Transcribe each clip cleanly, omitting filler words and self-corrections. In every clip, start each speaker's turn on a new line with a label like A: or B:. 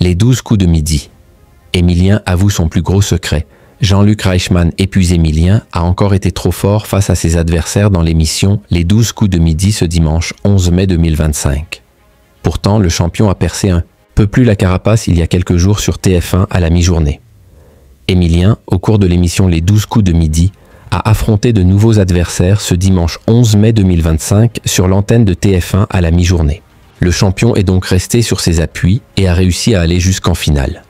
A: Les 12 coups de midi. Émilien avoue son plus gros secret. Jean-Luc Reichmann, épuisé Émilien, a encore été trop fort face à ses adversaires dans l'émission Les 12 coups de midi ce dimanche 11 mai 2025. Pourtant, le champion a percé un peu plus la carapace il y a quelques jours sur TF1 à la mi-journée. Émilien, au cours de l'émission Les 12 coups de midi, a affronté de nouveaux adversaires ce dimanche 11 mai 2025 sur l'antenne de TF1 à la mi-journée. Le champion est donc resté sur ses appuis et a réussi à aller jusqu'en finale.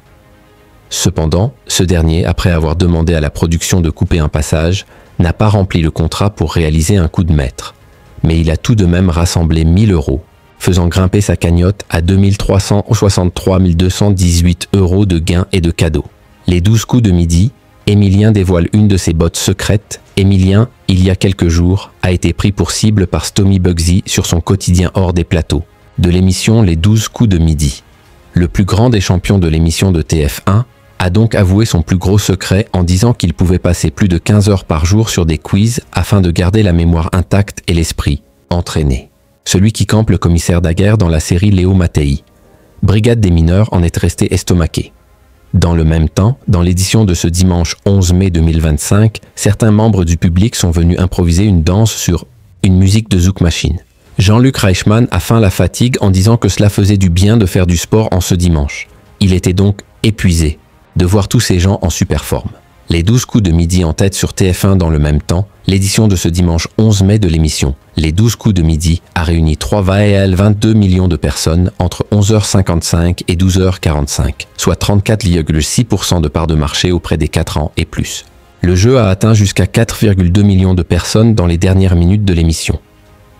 A: Cependant, ce dernier, après avoir demandé à la production de couper un passage, n'a pas rempli le contrat pour réaliser un coup de maître. Mais il a tout de même rassemblé 1 000 €, faisant grimper sa cagnotte à 2 363 218 € de gains et de cadeaux. Les 12 coups de midi, Émilien dévoile une de ses bottes secrètes. Émilien, il y a quelques jours, a été pris pour cible par Stomy Bugsy sur son quotidien hors des plateaux, de l'émission Les 12 coups de midi. Le plus grand des champions de l'émission de TF1 a donc avoué son plus gros secret en disant qu'il pouvait passer plus de 15 heures par jour sur des quiz afin de garder la mémoire intacte et l'esprit entraîné. Celui qui campe le commissaire Daguerre dans la série Léo Mattei. Brigade des mineurs en est resté estomaqué. Dans le même temps, dans l'édition de ce dimanche 11 mai 2025, certains membres du public sont venus improviser une danse sur une musique de Zouk Machine. Jean-Luc Reichmann a feint la fatigue en disant que cela faisait du bien de faire du sport en ce dimanche. Il était donc épuisé de voir tous ces gens en super forme. Les 12 coups de midi en tête sur TF1 dans le même temps, l'édition de ce dimanche 11 mai de l'émission Les 12 coups de midi a réuni 3,22 millions de personnes entre 11h55 et 12h45, soit 34,6% de part de marché auprès des 4 ans et plus. Le jeu a atteint jusqu'à 4,2 millions de personnes dans les dernières minutes de l'émission.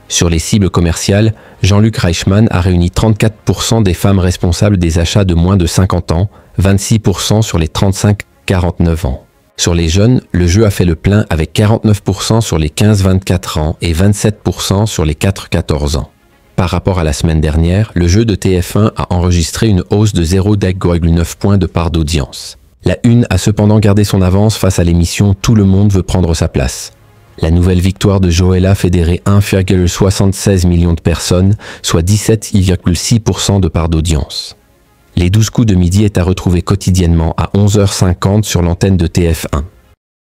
A: Sur les cibles commerciales, Jean-Luc Reichmann a réuni 34% des femmes responsables des achats de moins de 50 ans, 26% sur les 35-49 ans. Sur les jeunes, le jeu a fait le plein avec 49% sur les 15-24 ans et 27% sur les 4-14 ans. Par rapport à la semaine dernière, le jeu de TF1 a enregistré une hausse de 0,9 points de part d'audience. La Une a cependant gardé son avance face à l'émission Tout le monde veut prendre sa place. La nouvelle victoire de Joël a fédéré 1,76 million de personnes, soit 17,6% de part d'audience. Les 12 coups de midi est à retrouver quotidiennement à 11h50 sur l'antenne de TF1.